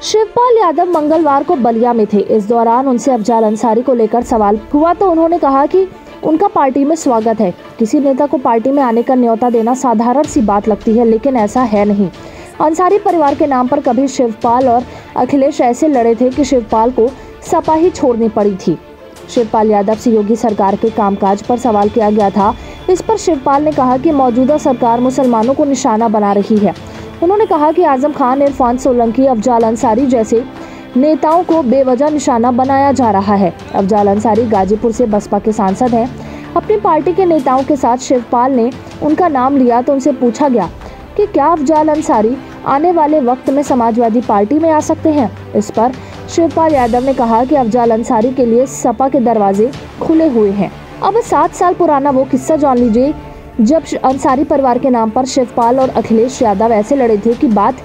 शिवपाल यादव मंगलवार को बलिया में थे। इस दौरान उनसे अफजाल अंसारी को लेकर सवाल हुआ तो उन्होंने कहा कि उनका पार्टी में स्वागत है। किसी नेता को पार्टी में आने का न्योता देना साधारण सी बात लगती है, लेकिन ऐसा है नहीं। अंसारी परिवार के नाम पर कभी शिवपाल और अखिलेश ऐसे लड़े थे कि शिवपाल को सपा ही छोड़नी पड़ी थी। शिवपाल यादव से योगी सरकार के कामकाज पर सवाल किया गया था। इस पर शिवपाल ने कहा कि मौजूदा सरकार मुसलमानों को निशाना बना रही है। उन्होंने कहा कि आजम खान, इरफान सोलंकी, अफजाल अंसारी जैसे नेताओं को बेवजह निशाना बनाया जा रहा है। अफजाल अंसारी गाजीपुर से बसपा के सांसद हैं। अपनी पार्टी के नेताओं के साथ शिवपाल ने उनका नाम लिया तो उनसे पूछा गया कि क्या अफजाल अंसारी आने वाले वक्त में समाजवादी पार्टी में आ सकते हैं। इस पर शिवपाल यादव ने कहा कि अफजाल अंसारी के लिए सपा के दरवाजे खुले हुए हैं। अब 7 साल पुराना वो किस्सा जान लीजिए जब अंसारी परिवार के नाम पर शिवपाल और अखिलेश यादव ऐसे लड़े थे कि बात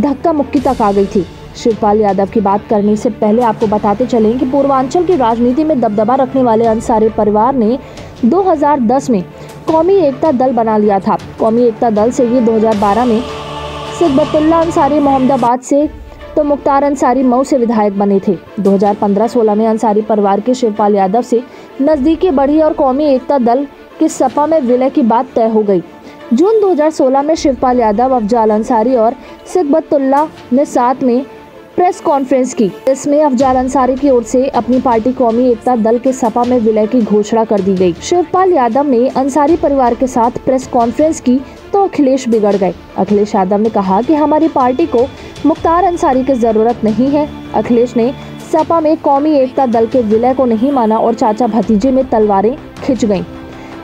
धक्का मुक्की तक आ गई थी। शिवपाल यादव की बात करने से पहले आपको बताते चलें कि पूर्वांचल की राजनीति में दबदबा रखने वाले अंसारी परिवार ने 2010 में कौमी एकता दल बना लिया था। कौमी एकता दल से ये 2012 में सिद्दतुल्ला अंसारी मोहम्मदाबाद से तो मुख्तार अंसारी मऊ से विधायक बने थे। 2015-16 में अंसारी परिवार के शिवपाल यादव से नजदीकी बढ़ी और कौमी एकता दल के सपा में विलय की बात तय हो गई। जून 2016 में शिवपाल यादव, अफजाल अंसारी और सिद्दतुल्ला ने साथ में प्रेस कॉन्फ्रेंस की। इसमें अफजाल अंसारी की ओर से अपनी पार्टी कौमी एकता दल के सपा में विलय की घोषणा कर दी गई। शिवपाल यादव ने अंसारी परिवार के साथ प्रेस कॉन्फ्रेंस की तो अखिलेश बिगड़ गए। अखिलेश यादव ने कहा कि हमारी पार्टी को मुख्तार अंसारी की जरूरत नहीं है। अखिलेश ने सपा में कौमी एकता दल के विलय को नहीं माना और चाचा भतीजे में तलवारें खिंच गईं।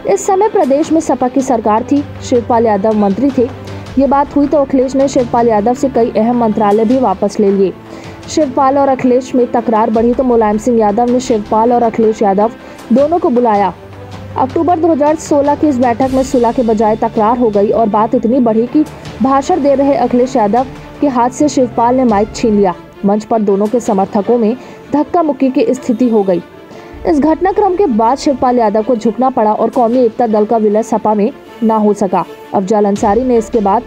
इस समय प्रदेश में सपा की सरकार थी, शिवपाल यादव मंत्री थे। ये बात हुई तो अखिलेश ने शिवपाल यादव से कई अहम मंत्रालय भी वापस ले लिए। शिवपाल और अखिलेश में तकरार बढ़ी तो मुलायम सिंह यादव ने शिवपाल और अखिलेश यादव दोनों को बुलाया। अक्टूबर 2016 की इस बैठक में सुलह के बजाय तकरार हो गई और बात इतनी बढ़ी कि भाषण दे रहे अखिलेश यादव के हाथ से शिवपाल ने माइक छीन लिया। मंच पर दोनों के समर्थकों में धक्का मुक्की की स्थिति हो गई। इस घटनाक्रम के बाद शिवपाल यादव को झुकना पड़ा और कौमी एकता दल का विलय सपा में ना हो सका। अफजाल अंसारी ने इसके बाद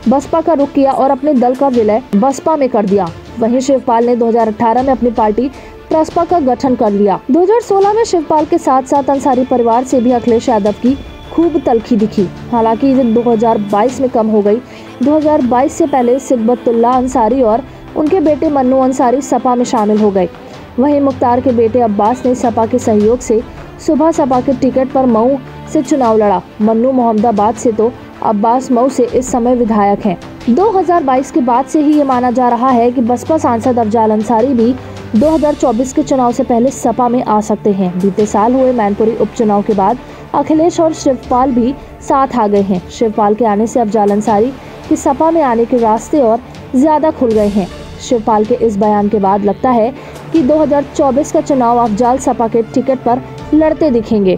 बसपा का रुख किया और अपने दल का विलय बसपा में कर दिया। वहीं शिवपाल ने 2018 में अपनी पार्टी प्रसपा का गठन कर लिया। 2016 में शिवपाल के साथ साथ अंसारी परिवार से भी अखिलेश यादव की खूब तलखी दिखी। हालांकि 2022 में कम हो गई। 2022 से पहले सिद्दतुल्ला अंसारी और उनके बेटे मन्नू अंसारी सपा में शामिल हो गए। वहीं मुख्तार के बेटे अब्बास ने सपा के सहयोग से सुबह सपा के टिकट पर मऊ से चुनाव लड़ा। मन्नू मोहम्मदाबाद से तो अब्बास मऊ से इस समय विधायक हैं। 2022 के बाद से ही ये माना जा रहा है कि बसपा सांसद अफजाल अंसारी भी 2024 के चुनाव से पहले सपा में आ सकते हैं। बीते साल हुए मैनपुरी उपचुनाव के बाद अखिलेश और शिवपाल भी साथ आ गए हैं। शिवपाल के आने से अफजाल अंसारी की सपा में आने के रास्ते और ज्यादा खुल गए हैं। शिवपाल के इस बयान के बाद लगता है कि 2024 का चुनाव अफजाल सपा के टिकट पर लड़ते दिखेंगे।